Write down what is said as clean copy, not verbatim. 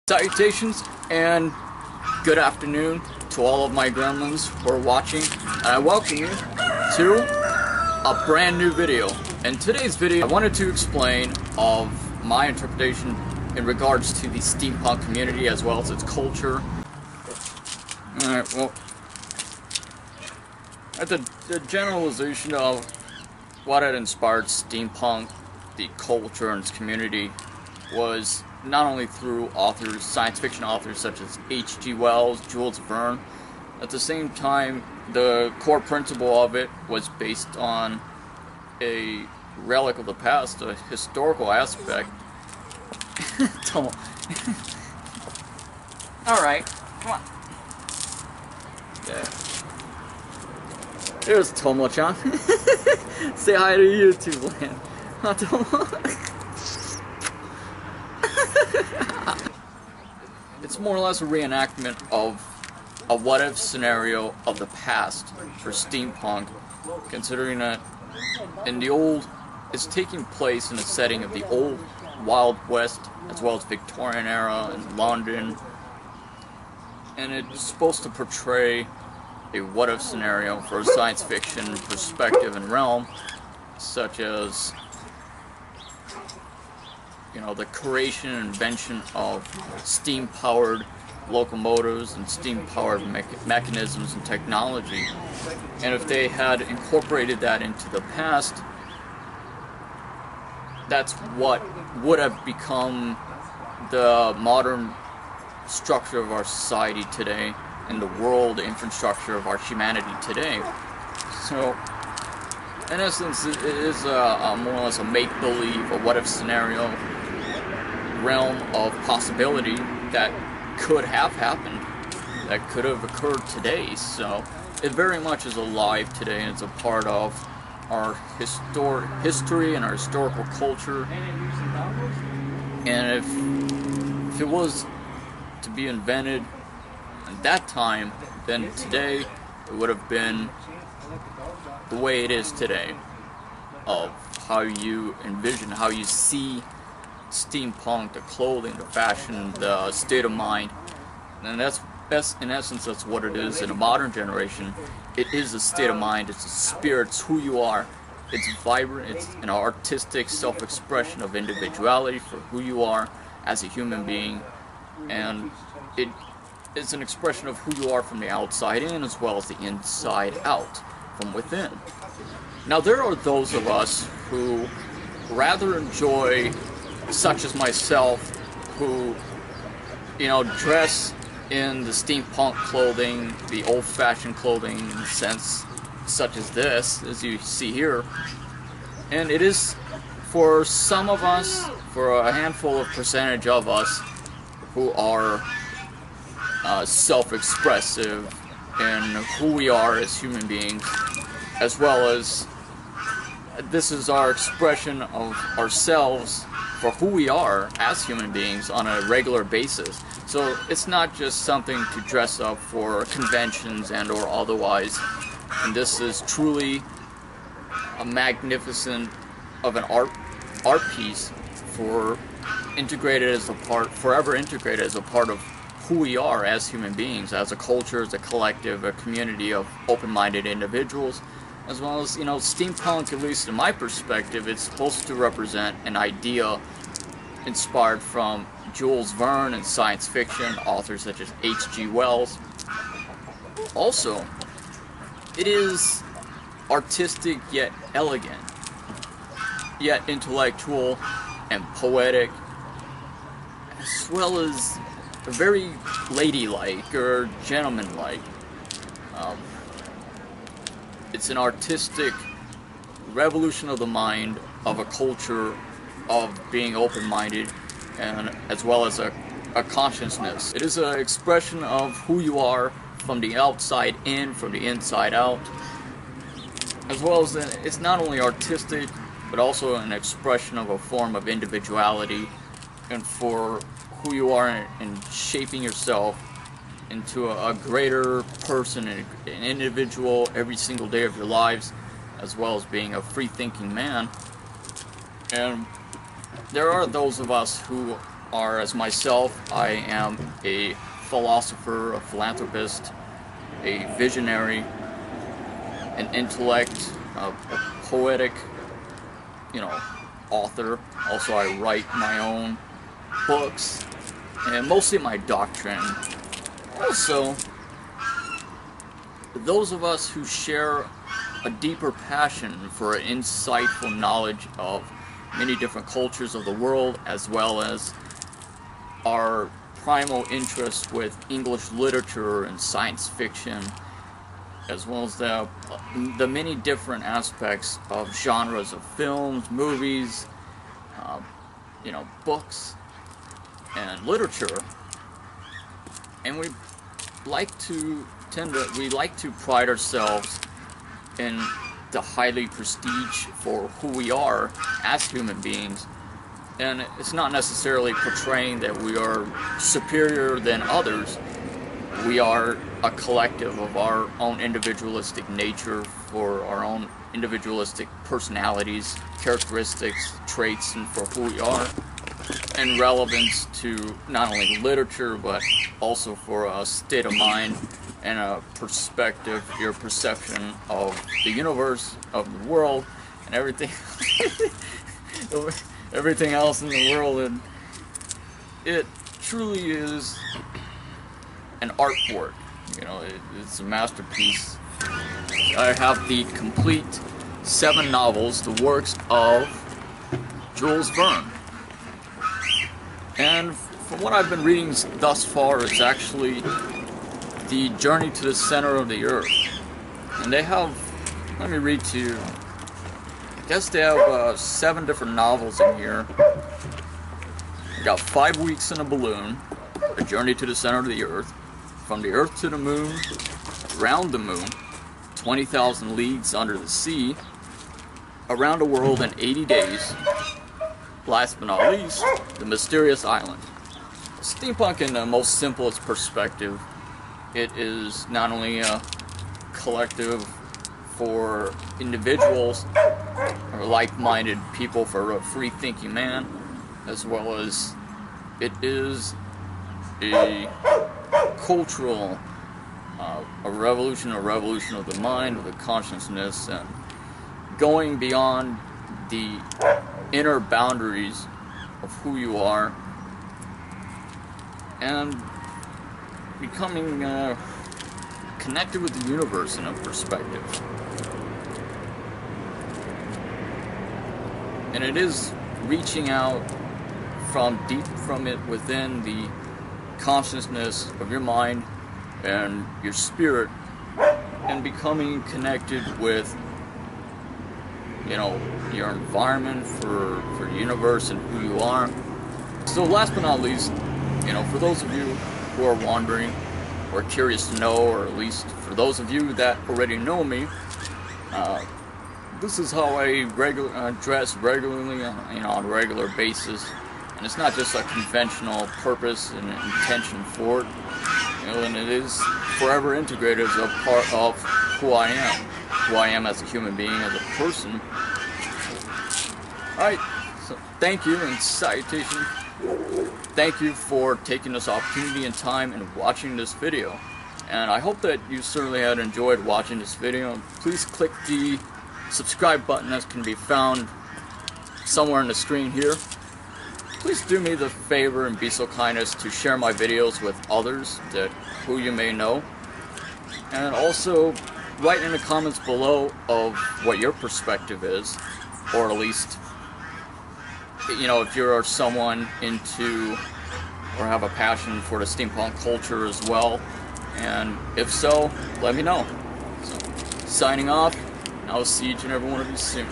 Salutations and good afternoon to all of my gremlins who are watching, and I welcome you to a brand new video. In today's video, I wanted to explain of my interpretation in regards to the steampunk community as well as its culture. Alright, well, at the generalization of what had inspired steampunk, the culture and its community, was not only through authors, science fiction authors such as H.G. Wells, Jules Verne. At the same time, the core principle of it was based on a relic of the past, a historical aspect. Alright, come on. Yeah. There's Tomo-chan. Say hi to YouTube land. It's more or less a reenactment of a what-if scenario of the past for steampunk, considering that it's taking place in a setting of the old Wild West as well as Victorian era in London, and it's supposed to portray a what-if scenario for a science fiction perspective and realm, such as, you know, the creation and invention of steam-powered locomotives and steam-powered mechanisms and technology. And if they had incorporated that into the past, that's what would have become the modern structure of our society today and the world infrastructure of our humanity today. So, in essence, it is more or less a make-believe, a what-if scenario realm of possibility that could have happened, that could have occurred today. So it very much is alive today, and it's a part of our history and our historical culture. And if it was to be invented at that time, then today it would have been the way it is today, of how you envision, how you see steampunk, the clothing, the fashion, the state of mind. And that's in essence, that's what it is in a modern generation. It is a state of mind, it's a spirit, it's who you are. It's vibrant, it's an artistic self-expression of individuality for who you are as a human being, and it is an expression of who you are from the outside in as well as the inside out, from within. Now, there are those of us who rather enjoy, such as myself, who, you know, dress in the steampunk clothing, the old-fashioned clothing in a sense, such as this, as you see here. And it is, for some of us, for a handful of percentage of us, who are self-expressive in who we are as human beings, as well as this is our expression of ourselves for who we are as human beings on a regular basis. So it's not just something to dress up for conventions and or otherwise. And this is truly a magnificent of an art piece forever integrated as a part of who we are as human beings, as a culture, as a collective, a community of open-minded individuals. As well as, you know, steampunk, at least in my perspective, it's supposed to represent an idea inspired from Jules Verne and science fiction authors such as H.G. Wells. Also, it is artistic yet elegant, yet intellectual and poetic, as well as very ladylike or gentlemanlike. It's an artistic revolution of the mind, of a culture of being open-minded, and as well as a consciousness. It is an expression of who you are from the outside in, from the inside out, as well as it's not only artistic, but also an expression of a form of individuality, and for who you are in shaping yourself into a greater person, an individual every single day of your lives, as well as being a free-thinking man. And there are those of us who are, as myself, I am a philosopher, a philanthropist, a visionary, an intellect, a poetic, author. Also, I write my own books, and mostly my doctrine. Also, those of us who share a deeper passion for insightful knowledge of many different cultures of the world, as well as our primal interest with English literature and science fiction, as well as the many different aspects of genres of films, movies, books, and literature. And we like to pride ourselves in the highly prestige for who we are as human beings. And it's not necessarily portraying that we are superior than others. We are a collective of our own individualistic nature, for our own individualistic personalities, characteristics, traits, and for who we are, and relevance to not only literature, but also for a state of mind and a perspective, your perception of the universe, of the world, and everything, everything else in the world. And it truly is an artwork. It's a masterpiece. I have the complete 7 novels, the works of Jules Verne. And from what I've been reading thus far, it's actually the Journey to the Center of the Earth. And they have, let me read to you, I guess they have 7 different novels in here. We got 5 Weeks in a Balloon, A Journey to the Center of the Earth, From the Earth to the Moon, Around the Moon, 20,000 Leagues Under the Sea, Around the World in 80 Days, last but not least, The Mysterious Island. Steampunk, in the most simplest perspective, it is not only a collective for individuals or like-minded people, for a free-thinking man, as well as it is a cultural a revolution of the mind, of the consciousness, and going beyond the inner boundaries of who you are and becoming connected with the universe in a perspective. And it is reaching out from deep from it within the consciousness of your mind and your spirit, and becoming connected with your environment, for the universe and who you are. So last but not least, for those of you who are wondering or curious to know, or at least for those of you that already know me, this is how I dress regularly on a regular basis. And it's not just a conventional purpose and intention for it, and it is forever integrated as a part of who I am as a human being, as a person. Alright, so thank you and salutation. Thank you for taking this opportunity and time and watching this video. And I hope that you certainly had enjoyed watching this video. Please click the subscribe button that can be found somewhere on the screen here. Please do me the favor and be so kind as to share my videos with others who you may know. And also write in the comments below of what your perspective is, or at least, if you're someone into or have a passion for the steampunk culture as well. And if so, let me know. So, signing off, and I'll see each and every one of you soon.